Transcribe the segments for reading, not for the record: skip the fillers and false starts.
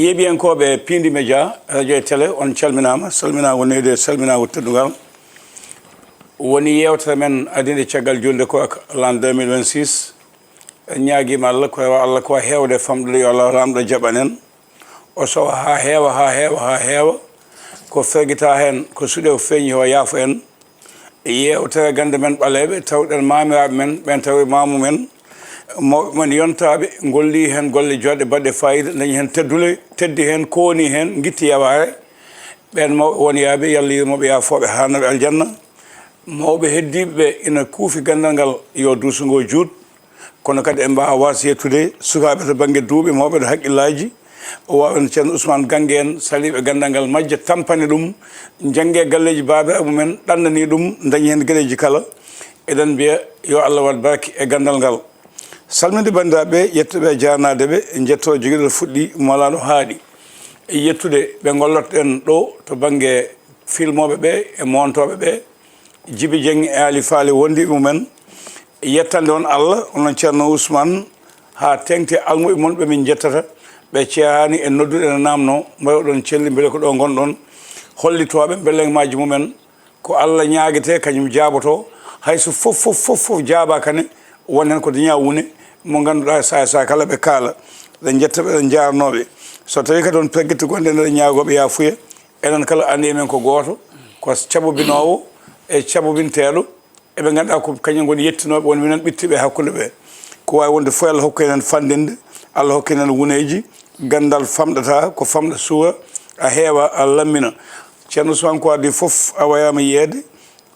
yeɓiyankoɓe Pindi Média radio e télé on calminama salmina wonede salmina teddugal woni yewtere men adinde caggal julde ko l'an 2026 ñaguima Allah ko hewde famɗude yo Allah ramɗo jaɓanen o sowa ha heewa ko ferguita hen ko suuɗe o feeñi o yaafo en yewtere gande men ɓaleɓe tawɗen mamiraɓe men ɓen tawi mamu men mawɓe men yontaɓe golli hen golle joɗɗe baɗɗe fayida dañi hen teddi hen kowoni hen guitti yaware ɓen mawɓe woniyaɓe yallah yirmoɓe yafoɓe hanaɓe aljanna mawɓe heddiɓeɓe ina kuufi gandal ngal yo duusugo juut kono kadi en mbawa wasa yettude sukaɓe to banggue duuɓe mawɓe to haqqillaji o wawen ceerno Ousmane Gangue en saliɓe gandal ngal majja tampani ɗum jangge galleji babiraɓe mumen ɗannani ɗum dañi hen gueɗeji kala eɗen mbiya yo Allah wat barke e gandal ngal salminde bandiraɓe yettuɓe jarnadeɓe jetto joguiɗo fuɗɗi molaɗo haaɗi yettude ɓe gollotɗen ɗo to banggue filmoɓe ɓe e montoɓe ɓe Djiby Dieng e Ali Faly wondiɓe mumen yettande on Allah onon ceerno Ousmane ha tengti almuɓe mon ɓe min jettata ɓe ceerani e noddude ene namno mbaɗa ɗon celli beele ko ɗo gonɗon hollitoɓe belleŋmaji mumen ko Allah ñaguete kañum jaaboto hayso fof jaaba kane won hen ko daña wune mo ganduɗa sa kala ɓe kaala ɗe jettaɓe ɗe jarnoɓe so tawi kadi on pegguitte gonɗe nde ñaagoɓe yafuya enen kala andi men ko goto ko cabobinowo e cabobinteɗo eɓe ganduɗa ko kañum goni yettinoɓe won minen ɓittiɓe hakkude ɓe ko wawi wonde fof Allah hokku enen fandinde Allah hokku enen wuneji gandal famɗata ko famɗa suura a heewa a lammina ceerno Ousmane ko addi foof a wayama yeede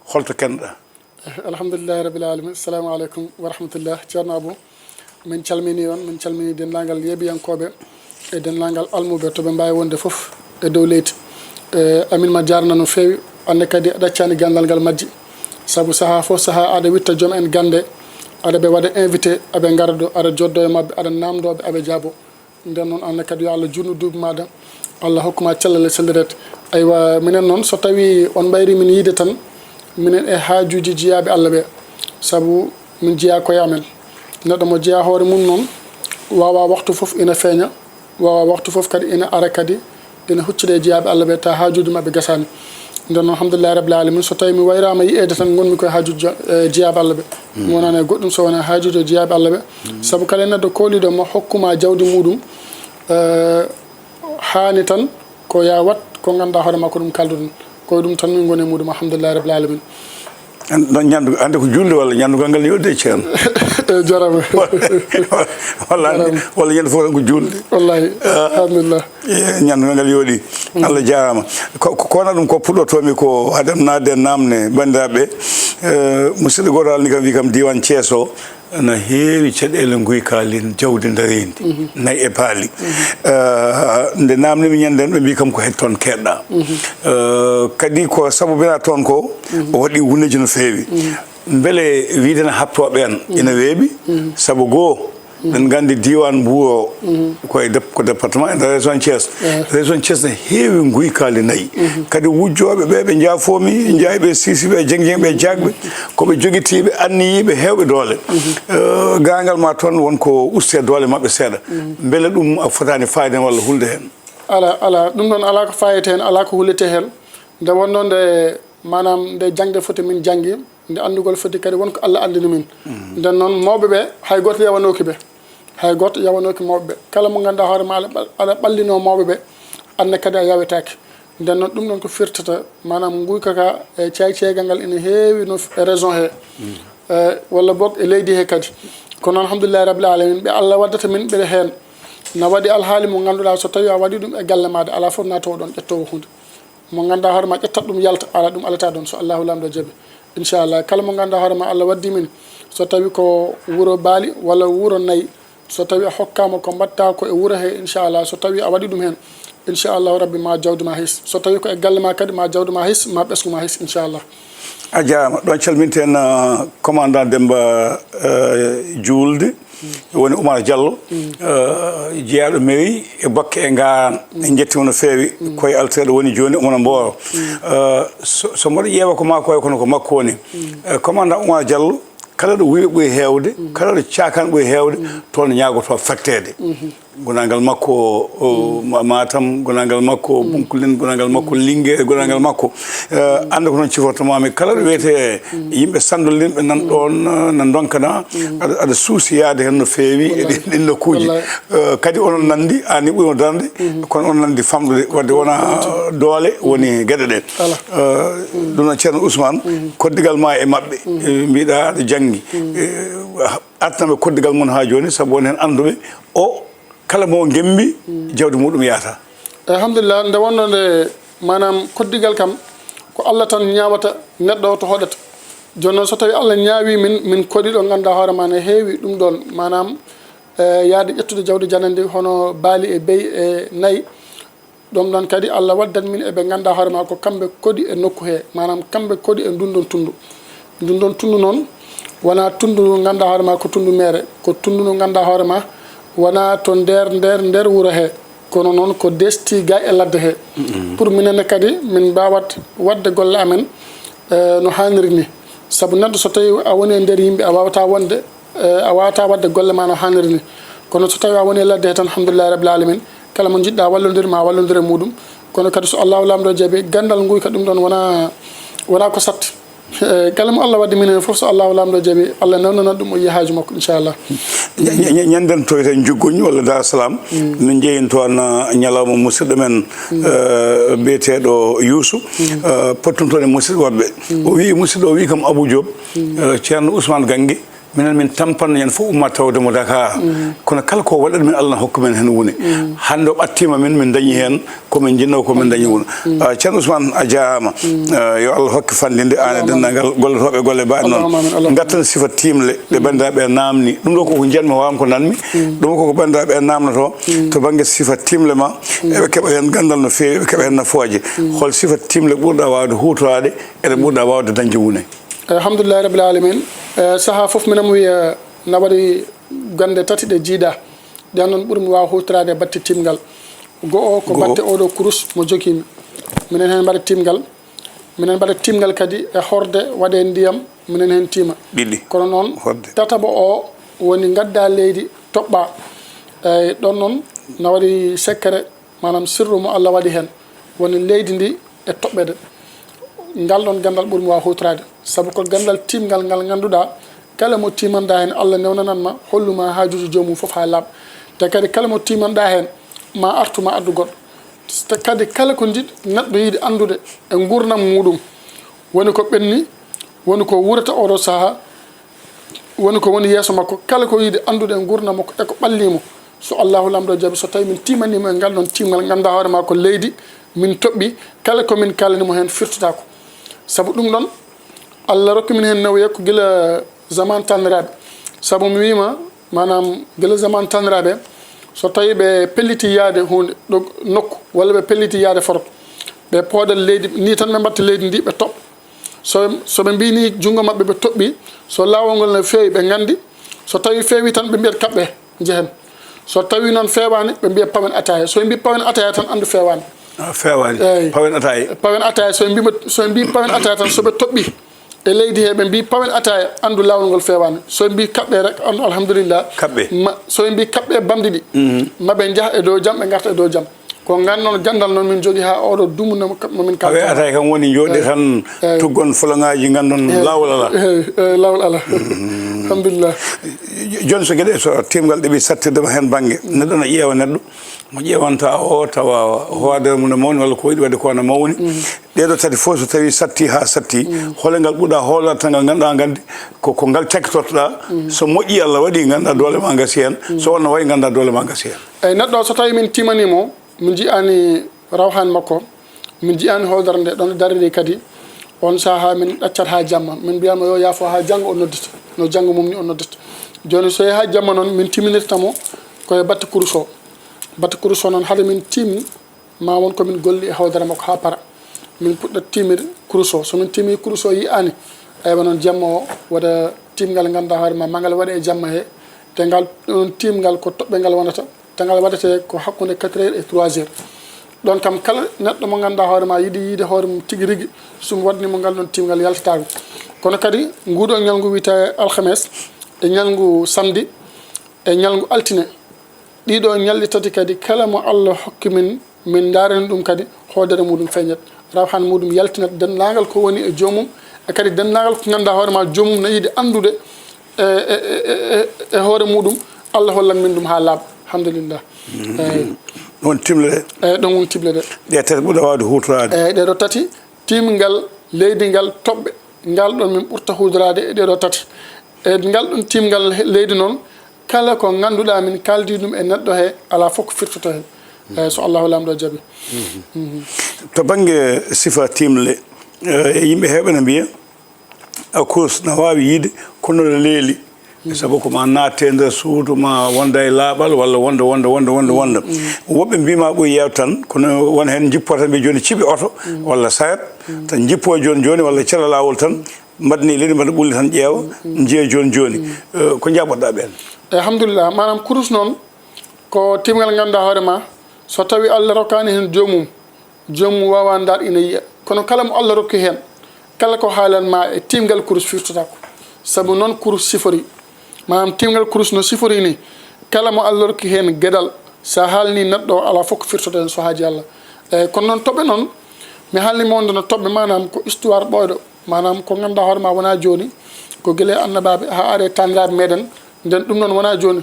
holto kenɗa alhamdulillahi rabbil alamin assalamu aleykum wa rahmatullah ceerno Abou min calmini on min calmini dendagal yeeɓiyankoɓe e dendagal almuɓe toɓe mbawi wonde foof e dow leydi amin ma jarna no fewi ande kadi a ɗaccani gandal ngal majji saabu saaha fof saaha aɗa witta joom en gande aɗa ɓe waɗa invité aɓe gardo aɗa joddo e mabɓe aɗa namdoɓe aɓe jaabo nden noon ande kadi yo Allah junnu duuɓi maɗa Allah hokkuma cellal e selliret aywa minen noon so tawi on ɓayri min yiide tan minen e haajuji jeeyaɓe Allah ɓe saabu min jeeya koye amen neɗɗo mo jeeya hoore mum noon wawa waktu foof ina feeña wawa waktu foof kadi ina ara kadi ina huccude e jeeyaɓe Allah ɓe ta haajuji mabɓe gasani nden noon alhamdulillahi rabbil alamin so tawi mi wayrama yiyede tan gonmi koye haajuji jeeyaɓe Allah ɓe mi wonani e goɗɗum so wona haajuji e jeeyaɓe Allah ɓe saabu kala neɗɗo kooliɗo mo hokkuma jawdi muɗum hani tan ko ya wat ko ganduɗa hoorema ko ɗum kalduɗon koye ɗum tan min goni e muɗum alhamdulillahi rabbil alamin ɗon ñandu ande ko julde walla ñandugal ngal yodde ceerno jarama walla ñande fof tan ko julde wallahi alhamdulillah ñandugal ngal yooɗi Allah jarama kono ɗum ko puɗɗotomi ko haɗen nadde namne bandiraɓe musidɗo goto alni kam wi kam diwan Thiés o no heewi caɗele guykalin jawdi darendi nayyi e paali nde namnimi ñande en ɓe mbi kam ko hedde toon keɗɗa kadi ko sabobina toon ko o waɗi wuneji no feewi beele wiide no haptoɓe en ina weeɓi saabu goho ɗen gandi diwan Mbour ko département e région Thiés région Thiés ne heewi guykali nayyi kadi wujjoɓe ɓe ɓe jaafomi jayɓe sisiɓe jengjengɓe jagɓe koɓe joguitiɓe anniyiɓe hewɓe doole gangal ma toon wonko uste doole mabɓe seeɗa beele ɗum a fotani fayde hen walla hulde hen ala ɗum ɗon ala ko fayete hen ala ko hullete hen nde wonno nde manam nde jangde foti min janggi nde andugol foti kadi wonko Allah andini min nden noon mawɓeɓe hay goto yawanoki ɓe hay goto yawanoki mawɓeɓe kala mo ganduɗa hoorema aɗa ɓallino mawɓeɓe anne kadi a yawetake nden noon ɗum ɗon ko firtata manam guyka ka e ceygal ngal ina heewi no e région he walla boog e leydi he kadi kono noon alhamdulillahi rabbil alamin ɓe Allah waddata min ɓeɗe hen na waɗi alhaali mo ganduɗa so tawi a waɗi ɗum e galle maɗa ala foof natowo ɗon ƴettowo hunde mo ganduɗa hoorema ƴettat ɗum yalta ala ɗum alata ɗon so Allahu lamɗo jaaɓi inchallah kala mo ganduɗa hoorema Allah waddi min so tawi ko wuuro Baali walla wuuro Nayyi so tawi a hokkama ko mbatta ko e wuuro he inchallah so tawi a waɗi ɗum hen inchallahu rabbi ma jawdi ma his so tawi ko e galle ma kadi ma jawdi ma his ma ɓesgu ma his inchallah a jarama ɗon calminten commandant Demba Julde woni Oumar Diallo jeeyaɗo mairie e bakke e garan en jettimo no feewi koye alteɗo woni joni omona Mboro so mboɗo ƴeewa ko ma koye kono ko makko woni commandant Oumar Diallo kala ɗo wiiɓe ɓoyi heewde kala ɗo cakan ɓoyi heewde toon ñaagoto fattede gonangal makko Matam gonangal makko Bunkulin gonangal makko Lingué gonangal makko anda ko non cifortomami kala ɗo wiyete yimɓe sandolinɓe nan ɗon no donkana aɗa suusi yaade hen no feewi e ɗin nokkuji kadi onon nandi ani ɓuuri darde kono on nandi famɗude wadde wona doole woni gueɗe ɗe ɗum noon ceerno Ousmane koddigal ma e mabɓe mbiɗa aɗa janggi artanaɓe koddigal mon ha joni saabu won hen anduɓe o kala mo gembi jawdi muɗum yaata alhamdulillah nde wonno nde manam koddigal kam ko Allah tan ñawata neɗɗo o to hoɗata joni noon so tawi Allah ñaawi min koɗiɗo ganduɗa hoore ma ne heewi ɗum ɗon manam yaade ƴettude jawdi janandi hono baali e beyi e nayyi ɗum ɗon kadi Allah waddat min eɓe ganduɗa hoore ma ko kamɓe koɗi e nokku he manam kamɓe koɗi e ndun ɗon tundu noon wona tundu ganduɗa hoore ma ko tundu mere ko tundu no ganduɗa hoore ma wona to nder wuuro he kono noon ko desti ga e ladde he pour minenne kadi min mbawat wadde golle amen no hanniri ni saabu neɗɗo so tawi a woni e nder yimɓe a wawata wonde a wawata wadde golle ma no hanniri ni kono so tawi a woni e ladde he tan alhamdulillahi rabbil alamin kala mo jiɗɗa wallodir ma wallodir e muɗum kono kadi so Allahu lamɗo jaaɓi gandal nguy ka ɗum ɗon wona ko satti kala mo Allah wadde minen fof so Allahu lamɗo jaaɓi Allah nawnana ɗum o yiya haaju makko inchallah ñanden toyten juggoñ walla Dar Salam no jeeyin toon ñalawma musidɗo men biyeteɗo Youssou pottum toon e musidɗo wabɓe o wi musidɗo o wi kam Abou Diop ceerno Ousmane Gangue minen min tampanno ñande fof umma tawdemo Dakar kono kala ko waɗat min Allah hokku men hen woni hande o ɓattima min dañi hen komin jinno komin dañi woni ceerno Ousmane a jarama yo Allah hokki fandinde an e dendagal gollotoɓe golle mbaɗe noon gartan sifa timle ɗe bandiraɓe namni ɗum ɗo koko jiyanmi wawam ko nanmi ɗum koko bandiraɓe namnoto to banggue sifa timle ma eɓe keeɓa hen gandal no fewi eɓe keeɓa hen nafooje hol sifa timle ɓurɗa wawde hutorade ene ɓurɗa wawde dañde wune alhamdulillahi rabbil alamin saaha foof minen mo wiya na waɗi gande tati ɗe jiiɗa ɗen noon ɓuurmi wawa hutorade batte timgal go'o ko batte oɗo kurus mo jogimi minen hen mbaɗa timgal kadi e horde waɗe ndiyam minen hen tima ɓiɗɗi kono noon tataɓo o woni gadda leydi toɓɓa eyyi ɗon noon na waɗi secret manam sirru mo Allah waɗi hen woni leydi ndi e toɓɓede ngal ɗon gandal ɓuurmi wawa hutorade saabu ko gandal timgal ngal ganduɗa kala mo timanɗa hen Allah newnananma holluma hajuji jomum foof ha laaɓa te kadi kala mo timanɗa hen ma artuma addu goɗɗo te kadi kala ko neɗɗo yiiɗi andude e gurdam muɗum woni ko ɓenni woni ko wurata oɗo saaha woni ko woni yeeso makko kala ko yiiɗi andude e gurdam makko eko ɓallimo so Allahu lamɗo jaaɓi so tawi min timanimo e ngal ɗon timgal ganduɗa hoore ma ko leydi min toɓɓi kala komin kalanimo hen firtotako saabu ɗum ɗon Allah rokki min hen nawoye ko guila zaman taniraɓe saabu mi wima manam guila zaman taniraɓe so tawi ɓe pelliti yaade hunde ɗo nokku walla ɓe pelliti yaade forot ɓe pooɗat leydi ni tan ɓe mbatta leydi ndi ɓe toɓɓa soɓe mbini junggo mabɓe ɓe toɓɓi so lawol ngol ne feewi ɓe gandi so tawi feewi tan ɓe mbiyat kaɓɓe jehen so tawi noon fewani ɓe mbiya pawen ataya so mbi pawen ataya tan andu fewani fewani pawen ataya so mbi pawen ataya tan soɓe toɓɓi e leydi he ɓe mbi pawen ataya andu lawol ngol fewani so mbi kaɓɓe rek andu alhamdulillah kaɓɓe so mbi kaɓɓe bamɗi ɗi maɓe jaaha e dow jaam ɓe garta e dow jaam ko gannoon gandal noon min jogui ha oɗo dumu momin kawe atay kam woni jooɗe tan tuggon fulangaji gandon lawol ala lawol ala alhamdulillah joni so gueɗe so timgal ɗeɓi sattirdema hen banggue neɗɗo ne ƴeewa neɗɗo mo ƴeewanta o tawa howadere mum ne mawni walla ko yiɗi wadde ko ne mawni ɗeɗo tati fof so tawi satti ha satti holengal ɓuuɗa hoolade tan ngal ganduɗa gandi ko ngal tekkitortoɗa so moƴƴi Allah waɗi ganduɗa doole ma gasi hen so wonno wayi ganduɗa doole ma gasi hen eyyi neɗɗo so tawi min timanimo min jiyani rawhan makko min jiyani hoodere nde ɗon dariri kadi on saaha min ɗaccat ha jamma min mbiyamo yo yaafo ha janggo o noddita no janggo mum ni o noddita joni so yeehi ha jamma noon min timinirtamo koye batte kurus o noon haade min timmi ma won komin golli e hawdere makko ha para min puɗɗat timir kurus o somin timi kurus o yiyani eywa noon jamma o waɗa timgal ganduɗa hoore ma magal waɗe e jamma he te ngal ɗon timgal ko toɓɓe ngal wonata te ngal waɗete ko hakkude 4 heures et 3 heures ɗon kam kala neɗɗo mo ganduɗa hoore ma yiiɗi yiide hoore mum tigui rigui sum waɗnimo ngal ɗon timgal yaltatako kono kadi nguɗo ñalngu wiyete alkhames e ñalngu samedi e ñalngu altine ɗiɗo ñalɗi tati kadi kala mo Allah hokki min darani ɗum kadi hoodere muɗum feeñat rawhan muɗum yaltinat dendagal ko woni e joomum e kadi dendagal ko ganduɗa hoorema joomum ne yiiɗi andude e hoore muɗum Allah hollan min ɗum ha laaɓa alhamdulillah ɗon timle ɗe ɗon woni tible ɗe ɗe tati ɓuura wawde hutorade ɗeɗo tati timgal leydi ngal toɓɓe ngal ɗon min ɓurta hutorade e ɗeɗo tati e ngal ɗon timgal leydi noon kala ko ganduɗa min kaldi ɗum e neɗɗo he ala fof ko firtoto hen so Allahu lamɗo jaaɓi to banggue sifa timle yimɓe heeɓe ne mbiya course ne wawi yiide kono no leeli sabu ko ma natte nder suudu ma wonda e laaɓal walla wonda woɓɓe mbima ɓoyi yew tan kono won hen jippo tan ɓe joni ciɓe oto walla sayat tan jippo joni walla cela lawol tan mbaɗni leydi mbaɗa ɓulli tan ƴeewa jeeya joni ko jaɓoɗa ɓen alhamdulillah manam kurus noon ko timgal ganduɗa hoorema so tawi Allah rokkani hen joomum wawa dar ina yiya kono kala mo Allah rokki hen kala ko haalanma e timgal kurus firtotako saabu noon kurus sifori manam timgal kurus no sifori ni kala mo Allah rokki hen gueɗal sa haalni neɗɗo ala fof ko firtoto hen so haaji Allah kono noon toɓɓe noon mi haalnima wonde no toɓɓe manam ko histoire ɓoyɗo manam ko ganduɗa hoorema wona joni ko gueele annabaɓe ha are taniraɓe meɗen nden ɗum noon wona joni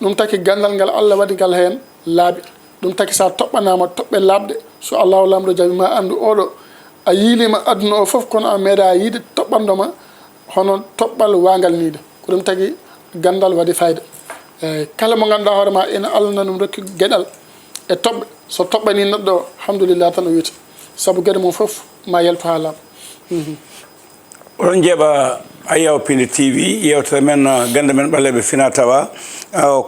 ɗum taki gandal ngal Allah waɗi ngal hen laaɓi ɗum taki sa toɓɓanama toɓɓe laaɓɗe so Allahu lamɗo jaaɓi ma andu oɗo a yiilima aduna o foof kono a meeɗa yiide toɓɓandoma hono toɓɓal wangal niide ko ɗum tagui gandal waɗi fayida kala mo ganduɗa hoorema ina Allah na ɗum rokki gueɗal e toɓɓe so toɓɓani neɗɗo alhamdulillah tan o wiyata saabu gueɗe mum foof ma yaltu ha laaɓa oɗon jeeɓa Ayaw-Pinde TV yewtere men gande men ɓaleɓe fina tawa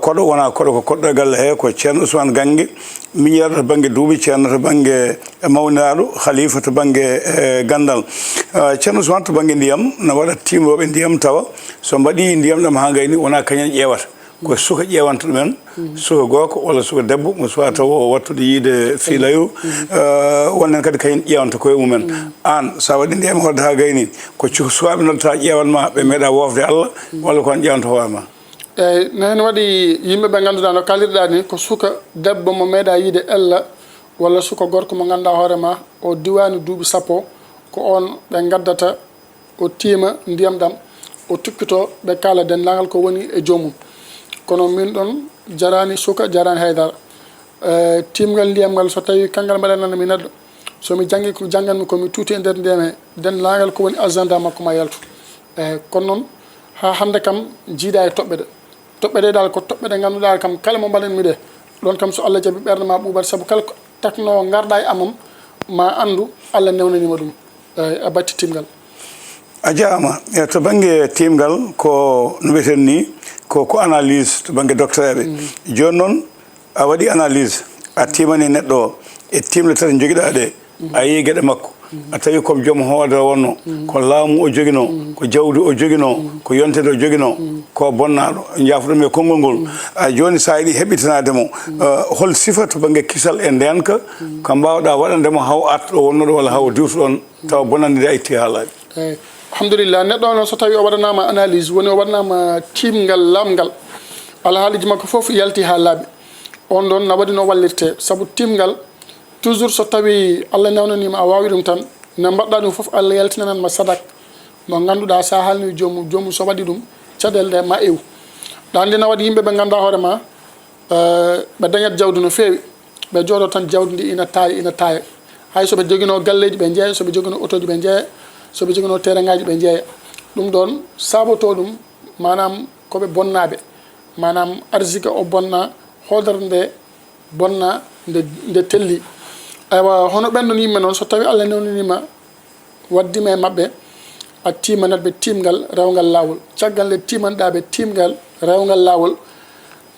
koɗo wona koɗo ko koɗɗo e galle he ko ceerno Ousmane Gangue miñiraɗo to banggue duuɓi ceerno to banggue mawniraɗo khalifa to banggue gandal ceerno Ousmane to banggue ndiyam ne waɗa timoɓe ndiyam tawa so mbaɗi ndiyam ɗam ha gayni wona kañen ƴeewata ko suka ƴeewanta ɗumen suka gooko walla suka debbo mo suwa taw wattude yiide fiilayo wonnen kadi kañen ƴeewanta koye mumen an sa waɗi ndiyam hodde ha gayni ko sukaɓe noddata ƴeewanma ɓe meeɗa wofde Allah walla ko an ƴeewanta hoorema eyyi nene waɗi yimɓeɓe ganduɗa no kalirɗa ni ko suka debbo mo meeɗa yiide ella walla suka gorko mo ganduɗa hoorema o diwani duuɓi sappo ko on ɓe gaddata o tiima ndiyam ɗam o tukkito ɓe kaala dendagal ko woni e joomum kono min ɗon jarani suka jarani haydara timgal ndiyam ngal so tawi kangal mbaɗananmi neɗɗo somi janggi ko jangganmi komi tuuti e nder ndiyam he dendagal ko woni agenda makko ma yaltu kono noon ha hande kam jiiɗa e toɓɓe ɗe dal ko toɓɓe ɗe ganduɗa kam kala mo mbaɗanmi ɗe ɗon kam so Allah jaaɓi ɓerde ma ɓuuɓat saabu kala takno garɗa e amam ma andu Allah newnanima ɗum a batti timgal a jarama to banggue timgal ko no wiyeten ni ko analyse to banggue docteur eɓe joni noon a waɗi analyse a timani neɗɗo o e timle tati joguiɗa ɗe a yi gueɗe makko a tawi komo joom hoodere wonno ko laamu o joguino ko jawdi o joguino ko yontede o joguino ko bonnaɗo jafoɗum e konngol ngol joni sa yiiɗi heɓitanademo hol sifa to banggue kisal e ndenka ko mbawɗa waɗandemo haw arta ɗo wonnoɗo walla haw diwto ɗon tawa bonandede a itti ha laaɓi eyyi alhamdulillah neɗɗo noon so tawi o waɗanama analyse woni o waɗanama timgal lamgal alhaaliji makko foof yalti ha laaɓi on ɗon na waɗi no wallirte saabu timgal toujours so tawi Allah newnanima a wawi ɗum tan ne mbaɗɗa ɗum foof Allah yaltinananma sadak mo ganduɗa sa haalni joomum so waɗi ɗum caɗele ɗe ma ew ɗande na waɗi yimɓe ɓe ganduɗa hoorema ɓe dañat jawdi no fewi ɓe jooɗo tan jawdi ndi ina taaya hay soɓe joguino galleji ɓe jeeya soɓe joguino auto ji ɓe jeeya soɓe joguino terrain ngaji ɓe jeeya ɗum ɗon saboto ɗum manam koɓe bonnaɓe manam arsika o bonna hoodere nde bonna nde telli aywa hono ɓenɗon yimɓe noon so tawi Allah newnanima waddima e mabɓe a timanatɓe timgal rewgal lawol caggal nde timanɗaɓe timgal rewgal lawol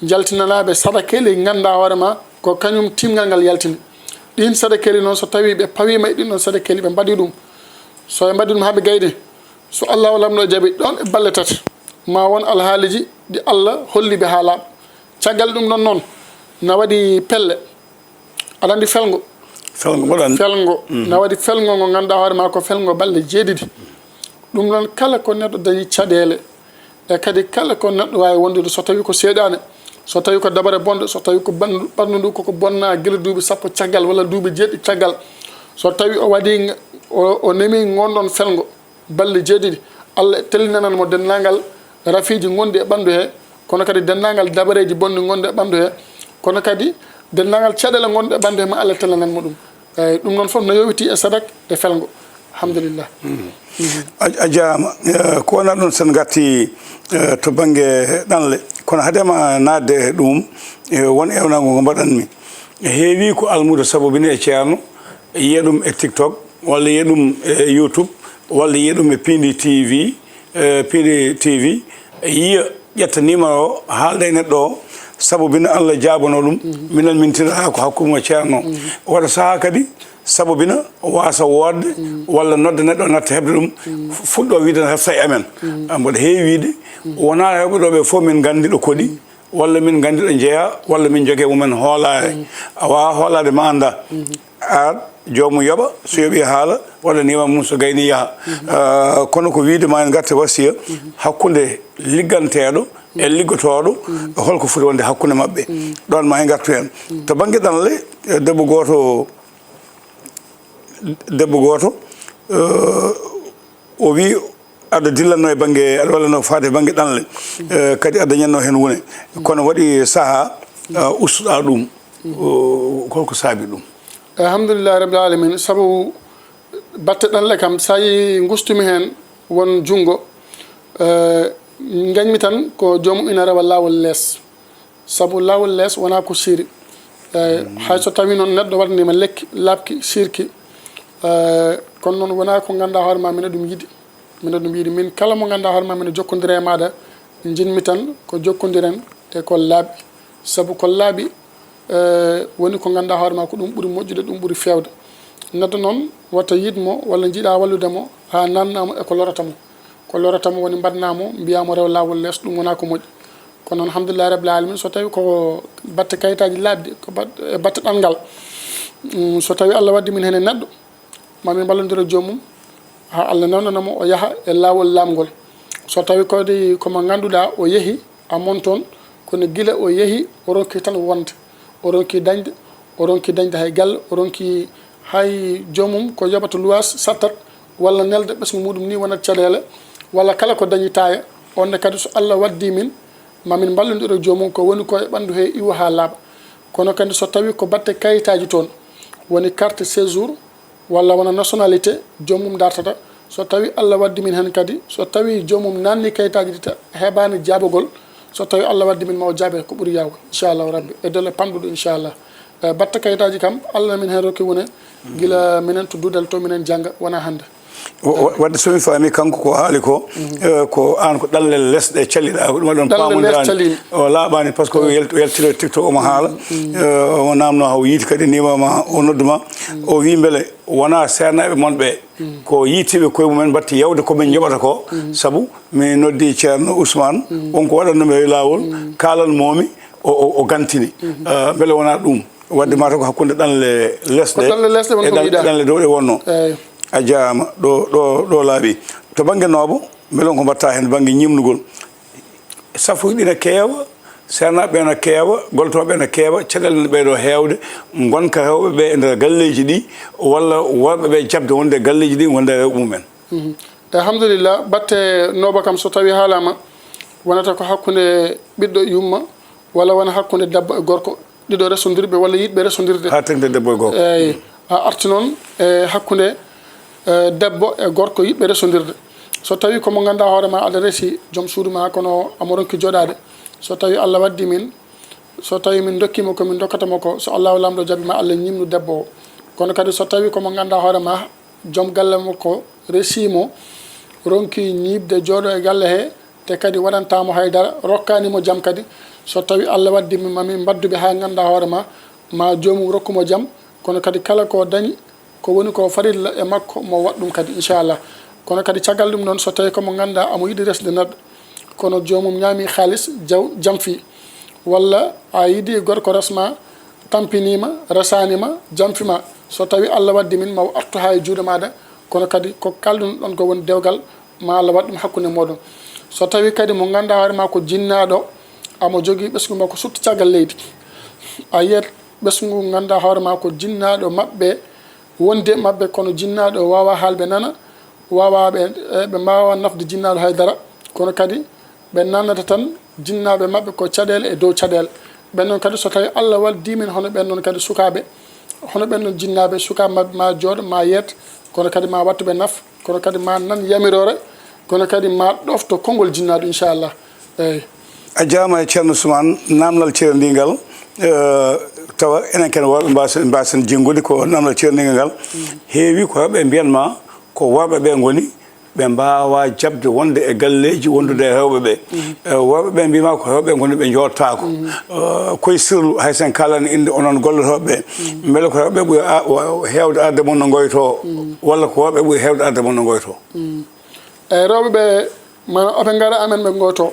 jaltinanaɓe sadakeli ganduɗa hoorema ko kañum timgal ngal yaltini ɗin sadakeli noon so tawi ɓe pawima e ɗin ɗon sadakeli ɓe mbaɗi ɗum so ɓe mbaɗi ɗum haaɓe gayni so Allahu lamɗo jaaɓi ɗon e balle tati ma won alhaaliji ɗi Allah holliɓe ha laaɓa caggal ɗum ɗon noon na waɗi pelle aɗa andi felgo na waɗi felgo ngo ganduɗa hoorema ko felgo balɗe jeeɗiɗi ɗum noon kala ko neɗɗo dañi caɗele e kadi kala ko neɗɗo wawi wondude so tawi ko seeɗani so tawi ko dabare bonde so tawi ko ɓanndu ndu koko bonna guila duuɓi sappo caggal walla duuɓi jeeɗiɗi caggal so tawi o waɗi o nemi gonɗon felgo balɗe jeeɗiɗi Allah tellinananmo dennagal rafiji gondi e ɓandu he kono kadi dennagal dabareji bonɗi gondi e ɓandu he kono kadi dennagal caɗele gonɗe e ɓandu he ma Allah tellananmo ɗum eyyi ɗum noon foof no yowiti e sadak e felgo alhamdulillah a jarama ko wona ɗum sen gatti to banggue ɗanle kono haadema nadde e ɗum won ewnago ngo mbaɗanmi heewi ko almudo sabobini e ceerno yiya ɗum e TikTok walla yiya ɗum e YouTube walla yiya ɗum e Pindi TV yiya ƴetta numéro o haalda e neɗɗo o sabobina Allah jabano ɗum minen mintira ko hakkumo ceerno waɗa saaha kadi sabobina wasa wodde walla nodda neɗɗo natta heɓde ɗum fuɗɗo wiide no hefta e amen mboɗo heewi wiide wona heɓoɗoɓe fof min gandiɗo koɗi walla min gandiɗo jeeya walla min jogue mumen hoolare a wawa hoolade ma anda an jomum yoɓa so yooɓi haala waɗa nima mum so gayni yaaha kono ko wiide ma en garte wasiya hakkude ligganteɗo e liggotoɗo holko foti wonde hakkude mabɓe ɗon ma en gartu hen to banggue ɗanle debbo goto o wi aɗa dillanno e banggue aɗa wallanno faade banggue ɗanle kadi aɗa dañanno hen wone kono waɗi saaha ustuɗa ɗum holko saabi ɗum alhamdulillah rabbil alamin saabu batte ɗanle kam sa yi gustumi hen won junggo gañmi tan ko joomum ina rewa lawol lees saabu lawol lees wona ko siiri hay so tawi noon neɗɗo waɗanima lekki labki sirki kono noon wona ko ganduɗa hoore ma mine ɗum yiiɗi min kala mo ganduɗa hoore ma mine jokkodiri e maɗa jinmi tan ko jokkodiren e ko laaɓi saabu ko laaɓi woni ko ganduɗa hoore ma ko ɗum ɓuuri moƴƴude ɗum ɓuuri fewde neɗɗo noon watta yiidmo walla jiiɗa walludemo ha nannamo e ko lorotamo woni mbaɗnamo mbiyamo rew lawol lees ɗum wona ko moƴƴi kono noon alhamdulillah rabbil alamin so tawi ko batte kayitaji laaɓɗi ko batte ɗangal so tawi Allah waddi min hen e neɗɗo mamin ballodira joomum ha Allah newnanamo o yaaha e lawol lamgol so tawi kodi komo ganduɗa o yeehi amon toon kono guila o yeehi o ronki tan wonde o ronki dañde hay galle o ronki hay joomum ko yoɓata luwas sattat walla nelde ɓesgu muɗum ni wonat caɗele walla kala ko dañitaya onde kadi so Allah waddi min mamin ballodira joomum ko woni ko e ɓandu he iwa ha laaɓa kono kadi so tawi ko batte kayitaji toon woni carte séjour walla wona nationalité joomum dartata so tawi Allah waddi min hen kadi so tawi joomum nanni kayitaji ɗi heɓani jaabogol so tawi Allah waddi min ma o jaabe ko ɓuuri yawgo inchallahu rabbi e dole pamɗuɗo inchallah batte kayitaji kam Allah min hen rokki wone guila minen to dudal to minen jangga wona hande wadde somi faami kanko ko haali ko ko an ko ɗallel lesɗe calliɗa ko ɗum waɗon pamodirani o laaɓani par ce que o yaltino TikTok omo haala o namno haw yiiti kadi nimama o nodduma o wi beele wona sernaɓe monɓe ko yiitiɓe koye mumen batti yewde komin joɓata ko saabu mi noddi ceerno Ousmane wonko waɗannomi e lawol kalanmomi o gantini beele wona ɗum wadde mata ko hakkude ɗanle lesɗe e ɗanle dow ɗe wonno a jarama ɗo laaɓi to banggue noobo beelon ko mbatta hen banggue ñimnugol safuji ne keewa sernaɓe ne keewa goltoɓe ne keewa caɗele ne ɓeyɗo heewde gonka rewɓe ɓe e nder galleji ɗi walla worɓe ɓe jabde wonde galleji ɗi wonde rewɓe mumen alhamdulillah batte nooba kam so tawi haalama wonata ko hakkude ɓiɗɗo yumma walla wona hakkude debbo e gorko ɗiɗo ressodirɓe walla yiɗɓe ressodirde ha tengde debbo e gorko eyyi a arti noon e hakkude debbo e gorko yiɓɓe ressodirde so tawi komo ganduɗa hoorema aɗa resi joom suudu ma kono amo ronki joɗade so tawi Allah waddi min so tawi min dokkima komin dokkatamo ko so Allahu lamɗo jaabima Allah ñimnu debbo o kono kadi so tawi komo ganduɗa hoorema joom galle makko resimo ronki ñibde jooɗo e galle he te kadi waɗantamo haydara rokkanimo jaam kadi so tawi Allah waddi min mami mbadduɓe ha ganduɗa hoorema ma joomum rokkumo jaam kono kadi kala ko dañi ko woni ko farilla e makko mo waɗ ɗum kadi inchallah kono kadi caggal ɗum noon so tawi komo ganduɗa amo yiiɗi resde neɗɗo kono joomum ñaami haaliss jamfi walla a yiiɗi gorko resma tampinima resanima jamfima so tawi Allah waddi min maw artu ha e juuɗe maɗa kono kadi ko kalɗum ɗon ko woni dewgal ma Allah waɗ ɗum hakkude moɗon so tawi kadi mo ganduɗa hoorema ko jinnaɗo amo jogui ɓesgu makko surtout caggal leydi a yiyat ɓesgu ganduɗa hoorema ko jinnaɗo mabɓe wonde mabɓe kono jinnaɗo wawa haalɓe nana wawa ɓe mbawa nafde jinnaɗo haydara kono kadi ɓe nannata tan jinnaɓe mabɓe ko caɗele e dow caɗele ɓen noon kadi so tawi Allah waldimin hono ɓen noon kadi sukaɓe hono ɓen noon jinnaɓe sukaɓe mabɓe ma jooɗo ma yetto kono kadi ma wattuɓe naf kono kadi ma nan yamirore kono kadi ma ɗofto konngol jinnaɗo inchallah eyyi a jarama e ceerno Ousmane namdal ceerdigal tawa enen ken worɓe mbasen jinggude ko namdal ceerdigal ngal heewi ko ɓe mbiyanma ko worɓe ɓe goni ɓe mbawa jabde wonde e galleji wondude e rewɓe ɓe worɓe ɓe mbima ko rewɓe goni ɓe jottako koye sirlu hay sen kalani inde onon gollotoɓe beele ko rewɓe ɓuuri hewde arde mon no goyto walla ko worɓe ɓuuri hewde arde mon no goyto eyyi rewɓe ɓe mana oɓe gara amen ɓe goto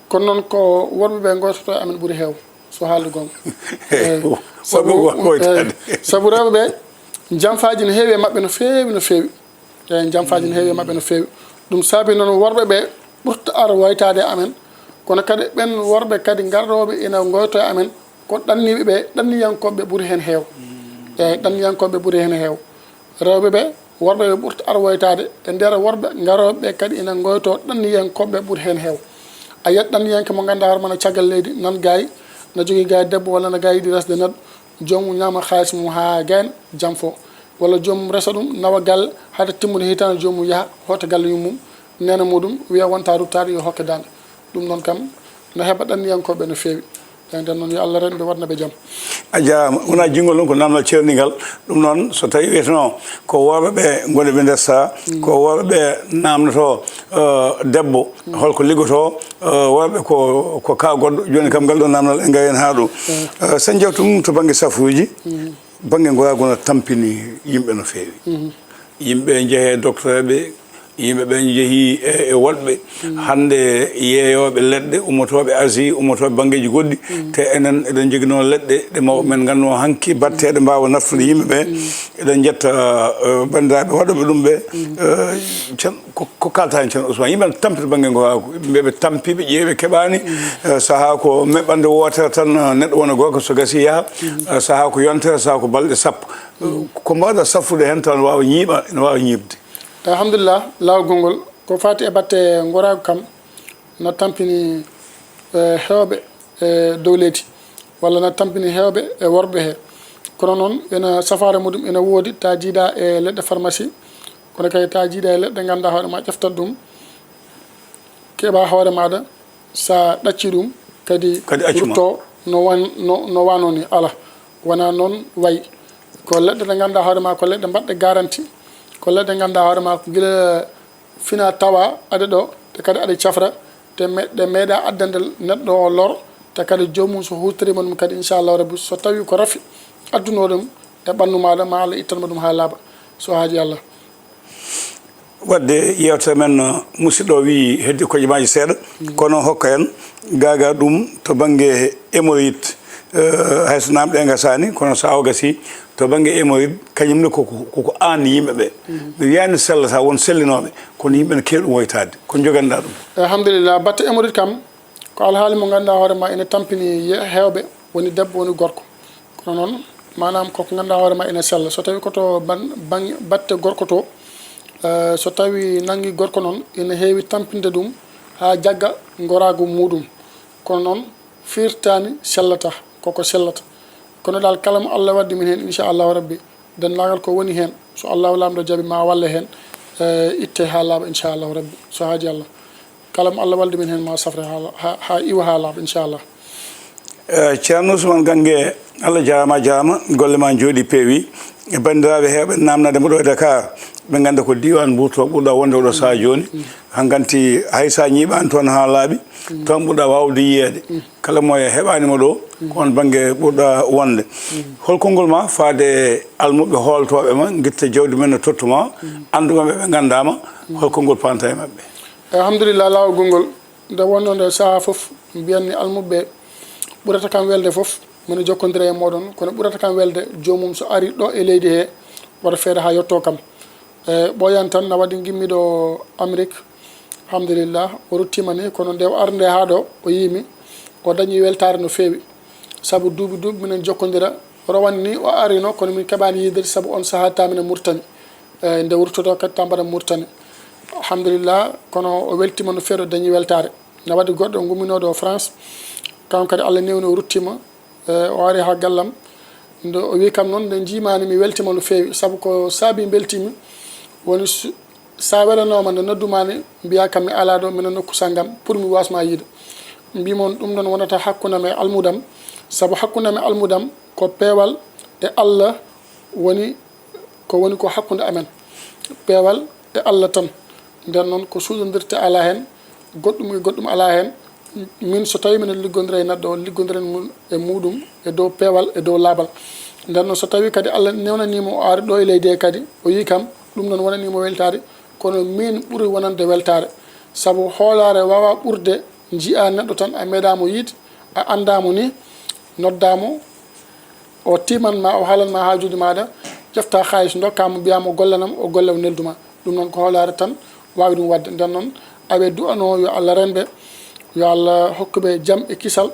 kono noon ko worɓe ɓe gototo amen ɓuuri heew so haalde gonga saabu rewɓe ɓe jamfaji ne heewi e mabɓe no fewi no fewi eyyi jamfaji ne heewi e mabɓe no fewi ɗum saabi noon worɓe ɓe ɓurta ara waytade e amen kono kadi ɓen worɓe kadi garɗoɓe ina goyto e amen ko ɗanniɓe ɓe ɗanniyankoɓe ɓuuri hen heew eyyi ɗanniyankoɓe ɓuuri hen heew rewɓe ɓe worɓe ɓe ɓurta ara woytade e nder worɓe garoɓe kadi ina goyto ɗanniyankoɓe ɓuuri hen heew a yiyat ɗanniyanke mo ganduɗa hoore mana caggal leydi nan gayi na jogui gayi debbo walla na gayi yiiɗi resde neɗɗo jomum ñama halis mum ha gayna jaam fo walla jomum resa ɗum nawa galle haade timmude hitande jomum yaaha hoota galle yummum nena muɗum wiya wonta ruttade yo hokke dande ɗum noon kam no heeɓa ɗanniyankoɓe no fewi e nden noon yo Allah renɓe waɗanaɓe jaam a jarama wona jingol ɗum ko namdal ceerdigal ɗum noon so tawi wiyeteno ko worɓe ɓe goni ɓe nder saha ko worɓe ɓe namdoto debbo holko liggoto worɓe ko ka goɗɗo joni kam ngal ɗo namdal e gayen ha ɗum sen jewtu ɗum to banggue safuji banggue goyago no tampini yimɓe no fewi yimɓe jeehe docteur ɓe yimɓeɓe jeehi e woɗɓe hande yeeyoɓe leɗɗe ummotoɓe Asie ummotoɓe banggueji goɗɗi te enen eɗen jogui noon leɗɗe ɗe mawɓe men ganduno hanki batteɗe mbawa naftude yimɓeɓe eɗen jetta bandiraɓe waɗoɓe ɗum ɓe ko kalta hen ceerno Ousmane yimɓe tampita banggue goyako yimɓeɓe tampi ɓe ƴeewi keɓani saaha ko meɓɓande wotere tan neɗɗo wona gorko so gasi yaaha saaha ko yontere saaha ko balɗe sappo ko mbawɗa saffude hen taw no wawa ñiiɓa no wawa ñiibde alhamdulillah lawol ngol ko fati e batte gorago kam no tampini hewɓe e dow leydi walla no tampini hewɓe e worɓe he kono noon ena safare muɗum ene woodi ta jiiɗa e leɗɗe pharmacie kono kadi ta jiiɗa e leɗɗe ganduɗa hoorema ƴeftat ɗum keeɓa hoore maɗa sa ɗacci ɗum kadi rutto no wano ni ala wona noon wayi ko leɗɗe ɗe ganduɗa hoorema ko leɗɗe mbaɗɗe garanti ko leɗɗe ganduɗa hoorema ko guila fina tawa aɗa ɗo te kadi aɗa cafra te ɗe meeɗa addande neɗɗo o lor te kadi jomum so hutorima ɗum kadi inchallahu rabbi so tawi ko rafi adduno ɗum e ɓandu maɗa ma Allah ittanma ɗum ha laaɓa so haaji Allah wadde yewtere men musidɗo wi heddi koƴemaji seeɗa kono hokka en gaga ɗum to banggue hémorroïde hayso namɗe gasani kono sa o gasi to banggue hémorroïde kañumne koko an yimɓeɓe mi wiyani sellata won sellinoɓe kono yimɓe ne keewi ɗum woytade ko joganɗa ɗum alhamdulillah batte hémorroïde kam ko alhaali mo ganduɗa hoorema ene tampini hewɓe woni debbo woni gorko kono noon manam koko ganduɗa hoorema ene sella so tawi koto batte gorko to so tawi nanggui gorko noon ene heewi tampinde ɗum ha jagga gorago muɗum kono noon firtani sellata koko sellata kono dal kala mo Allah waddi min hen inchallahu rabbi dendagal ko woni hen so Allahu lamɗo jaaɓi ma walla hen itte ha laaɓa inchallahu rabbi so haaji Allah kala mo Allah waldi min hen ma safre ha iwa ha laaɓa inchallah ceerno Ousmane Gangue Allah jarama golle ma jooɗi peewi e bandiraɓe hewɓe namnade mo ɗo e Dakar ɓe ganda ko diwan Mbour ɓurɗa wonde oɗo saha joni hanganti hay sa ñiɓani toon ha laaɓi toon ɓurɗa wawde yiyede kala moye heɓanima ɗo ko on banggue ɓurɗa wonde holkongol ma faade almuɓe hooltoɓe ma guitte jawdi men no tottuma andumaɓe ɓe gandama holkongol panta e mabɓe alhamdulillah lawol gongol nde wonno nde saaha foof mbiyanni almuɓeɓe ɓurata kam welde foof mino jokkodira e moɗon kono ɓurata kam welde jomum so ari ɗo e leydi he waɗa feere ha yetto kam ɓoyan tan na waɗi gimmiɗo Amérique alhamdulillah o ruttima ni kono nde o arde ha ɗo o yimi o dañi weltare no feewi saabu duuɓi minen jokkodira rowan ni o arino kono min keɓani yidde saabu on saaha tamina murtani nde wurtoto kadi tambara murtani alhamdulillah kono o weltima no feewi o dañi weltare ne waɗi goɗɗo gumminoɗo o France kanko kadi Allah newni o ruttima o ari ha gallam nde o wi kam noon nde jimani mi weltima no feewi saabu ko saabi beltimi woni sa welanoma nde noddumani mbiya kam mi ala ɗo minen nokku sanggam pour mi wasma yiide mbimon ɗum ɗon wonata hakkudam e almudam saabu hakkudam e almudam ko peewal e Allah woni ko hakkude amen peewal e Allah tan nden noon ko suuɗodirte ala hen goɗɗum e goɗɗum ala hen min so tawi minen liggodira e neɗɗo o liggodiren e muɗum e dow peewal e dow laaɓal nden noon so tawi kadi Allah newnanimo o ari ɗo e leydi he kadi o yi kam ɗum ɗon wonanimo weltare kono min ɓuuri wonande weltare saabu hoolare wawa ɓurde jiiya neɗɗo tan a meeɗamo yiide a andamo ni noddamo o timanma o haalanma hajuji maɗa ƴefta halis dokkama mbiyama o gollanam o golle o nelduma ɗum noon ko hoolare tan wawi ɗum wadde nden noon aɓe du'ano yo Allah renɓe yo Allah hokkuɓe jaam e kisal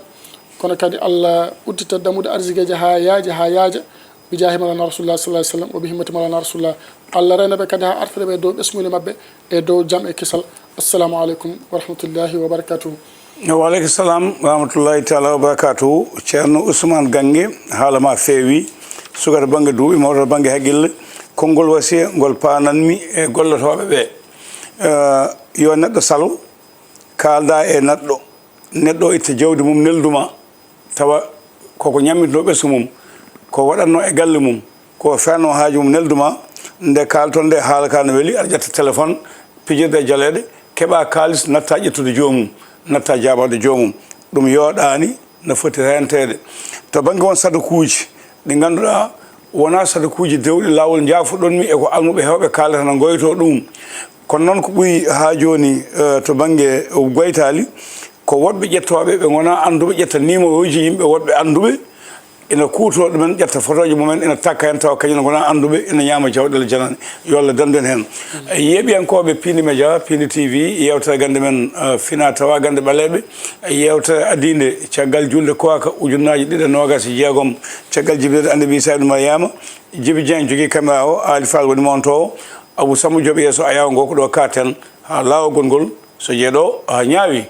kono kadi Allah uddita damude arsigueji ha yaaja bi jaahi malana rasulullah sallallahu alaihi wasallam o bi himmati malana rasulullah Allah renaɓe kadi ha artiraɓe dow ɓesmule mabɓe e dow jaam e kisal assalamu aleykum wa rahmatullahi wa barakatuhu waaleykum salam rahmatullahi taala wa barakatuhu ceerno Ousmane Gangue haalama feewi sugata banggue duuɓi mawɗo banggue haqqille konngol wasiya ngol pananmi e gollotoɓe ɓe yo neɗɗo salo kalda e neɗɗo itta jawdi mum nelduma tawa koko ñammitno ɓesgu mum ko waɗatno e galle mum ko ferno haaju mum nelduma nde kalton nde haala ka no weeli aɗa ƴetta téléphone pijirde e jaleɗe keeɓa kalis natta ƴettude jomum natta jabade jomum ɗum yooɗani no foti rentede to banggue won sadakuji ɗi ganduɗa wona sadakuji dewɗi lawol jaafuɗonmi eko almuɓe hewɓe kalata no goyto ɗum kono noon ko ɓuuri ha joni to banggue goytali ko woɗɓe ƴettoɓe ɓe gona anduɓe ƴetta numéroji yimɓe woɗɓe anduɓe ina kuuto ɗumen ƴetta photoji mumen ina takka hen tawa kañum gona anduɓe ina ñaama jawɗele janane yo Allah dandu hen yeeɓiyankoɓe Pini Média Pini TV yewtere gande men fina tawa gande ɓaleɓe yewtere adide caggal julde kowaka ujunnaji 226 caggal jibinede annabi Saydou Mariama Djiby Dieng jogui caméra o Ali Fall woni monto Abou Samou Diop yeeso ayaw ngo ko ɗo katen ha lawol ngol so jeeɗo ha ñaawi